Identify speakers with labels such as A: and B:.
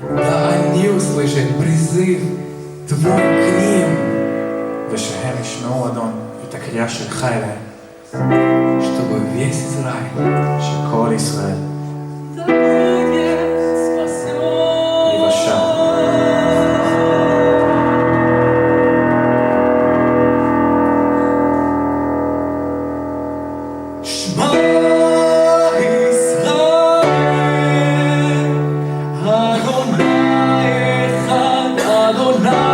A: Да они услышат призыв Твой к ним,
B: ושהם ישמעו אדון את הקריאה שלך אליהם,
A: чтобы весь Израиль
B: שכל ישראל
C: Да будет спасен.
B: ייוושע.
A: Шма Исраэль, Адонай Эхад, Адонай